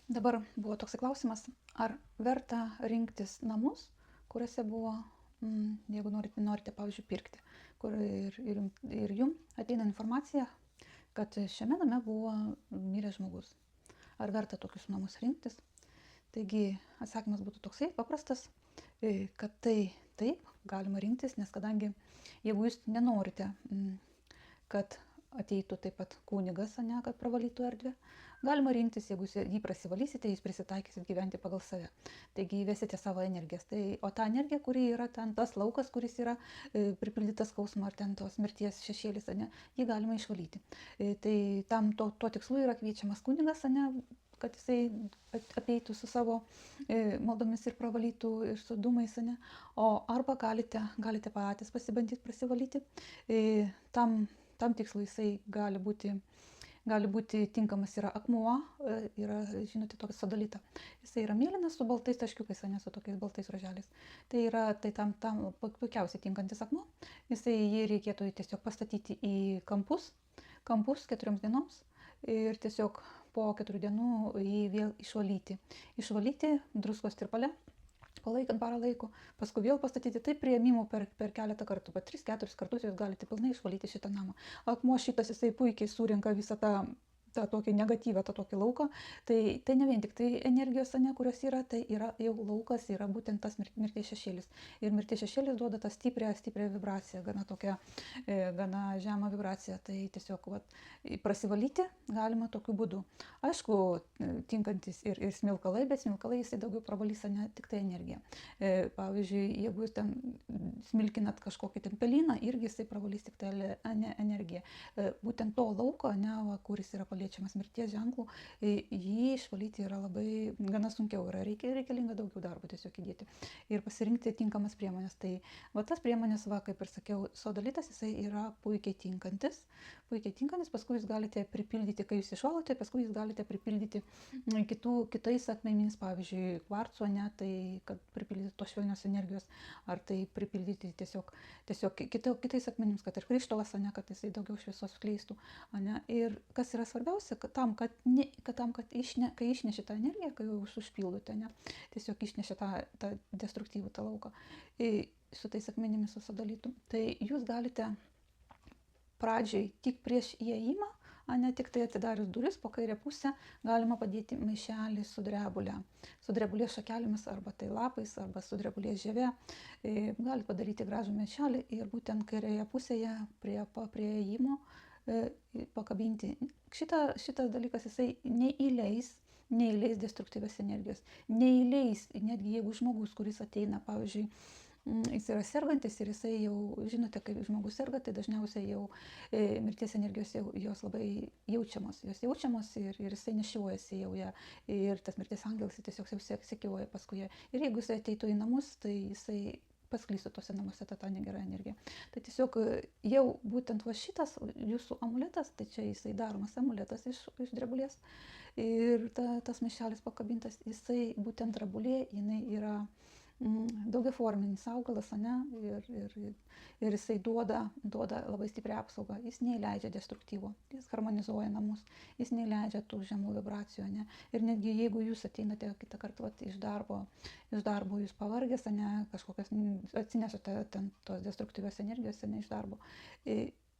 Dabar buvo toksai klausimas, ar verta rinktis namus, kuriuose buvo, jeigu norite, pavyzdžiui, pirkti, kur ir jum ateina informacija, kad šiame name buvo miręs žmogus. Ar verta tokius namus rinktis? Taigi atsakymas būtų toksai paprastas, kad tai taip, galima rinktis, nes kadangi jeigu jūs nenorite, kad ateitų taip pat kunigas, kad pravalytų erdvę, galima rinktis, jeigu jį prasivalysite, jūs prisitaikysit gyventi pagal save. Taigi įvesite savo energijas. O ta energija, kuri yra ten, tas laukas, kuris yra pripildytas skausmo ar ten tos mirties šešėlis, jį galima išvalyti. Tai tam to tikslu yra kviečiamas kunigas, kad jisai apeitų su savo maldomis ir pravalytų ir su dūmais, arba galite patys pasibandyti prasivalyti. Tam tikslui jisai gali būti tinkamas yra akmuo, yra, žinote, tokia sodalita. Jisai yra mėlynas su baltais taškiukais, su tokiais baltais ruoželiais. Tai tam puikiausiai tinkantis akmuo. Jį reikėtų tiesiog pastatyti į kampus 4 dienoms ir tiesiog po 4 dienų jį vėl išvalyti. Išvalyti druskos tirpale, palaikant parą laiko, paskui vėl pastatyti, tai priėmimų per keletą kartų, 3-4 kartus jūs galite pilnai išvalyti šitą namą. Akmuo šitas jisai puikiai surinka visą tą tokį negatyvą, tą tokį lauką, tai ne vien tik tai energijos, kurios yra, tai yra jau laukas, yra būtent tas mirties šešėlis. Ir mirties šešėlis duoda tą stiprią vibraciją, gana žemą vibraciją. Tai tiesiog prasivalyti galima tokiu būdu. Aišku, tinkantis ir smilkalai, bet smilkalai jisai daugiau pravalys tik tai energiją. Pavyzdžiui, jeigu jūs ten smilkinat kažkokį ten pelyną, irgi jisai pravalys tik tai energiją. Būtent to lauko, kuris yra paliečiamas mirties ženklų, jį išvalyti yra labai gana sunkiau, reikalinga daugiau darbo tiesiog įdėti ir pasirinkti tinkamas priemonės. Tai tas priemonės, kaip ir sakiau, sodalitas, jisai yra puikiai tinkantis, paskui jūs galite pripildyti, kai jūs išvalote, paskui jūs galite pripildyti kitais akmenimis, pavyzdžiui, kvarcu, tai kad pripildyti tos švelnios energijos, ar tai pripildyti tiesiog kitais akmenimis, kad ir krištolas, kad jisai daugiau šviesos skleistų. Ir kas yra svarbiausia, kai išneši tą energiją, kai jūs užpildote, tiesiog išneši tą destruktyvų tą lauką su tais akmenimis susidalytų, tai jūs galite pradžiai tik prieš įėjimą, tik tai atidarius duris, po kairę pusę galima padėti maišelį su drebulės šakelėmis, arba tai lapais, arba su drebulės žieve. Galite padaryti gražų maišelį ir būtent kairėje pusėje prie įėjimo pakabinti. Šitas dalykas jisai neįleis destruktyvios energijos, neįleis, netgi jeigu žmogus, kuris ateina, pavyzdžiui, jis yra sergantis ir jisai jau, žinote, kai žmogus serga, tai dažniausiai jau mirties energijos jos labai jaučiamos ir jisai nešiuojasi jau ją, ir tas mirties angelas tiesiog jau sekioja paskui ją. Ir jeigu jisai ateitų į namus, tai jisai pasklistų tose namuose tą negerą energiją. Tai tiesiog jau būtent šitas jūsų amuletas, tai čia jisai daromas amuletas iš drebulės, ir tas maišelis pakabintas, jisai būtent drebulė, jinai yra daugiaforminis augalas, ir jisai duoda labai stiprią apsaugą, jis neįleidžia destruktyvo, jis harmonizuoja namus, jis neįleidžia tų žemų vibracijų, ir netgi jeigu jūs ateinate kitą kartą iš darbo jūs pavargęs, kažkokias atsinešate ten tos destruktyvios energijos, iš darbo,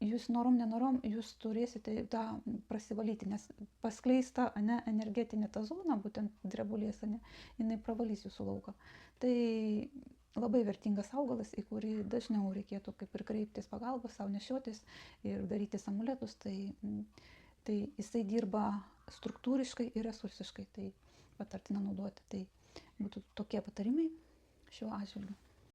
jūs norom nenorom, jūs turėsite tą prasivalyti, nes paskleista energetinė ta zona, būtent drebulės, jinai pravalys jūsų lauką. Tai labai vertingas augalas, į kurį dažniau reikėtų kaip ir kreiptis pagalbos, savo nešiotis ir daryti amuletus, tai jisai dirba struktūriškai ir resursiškai, tai patartina naudoti. Tai būtų tokie patarimai šiuo atžvilgiu.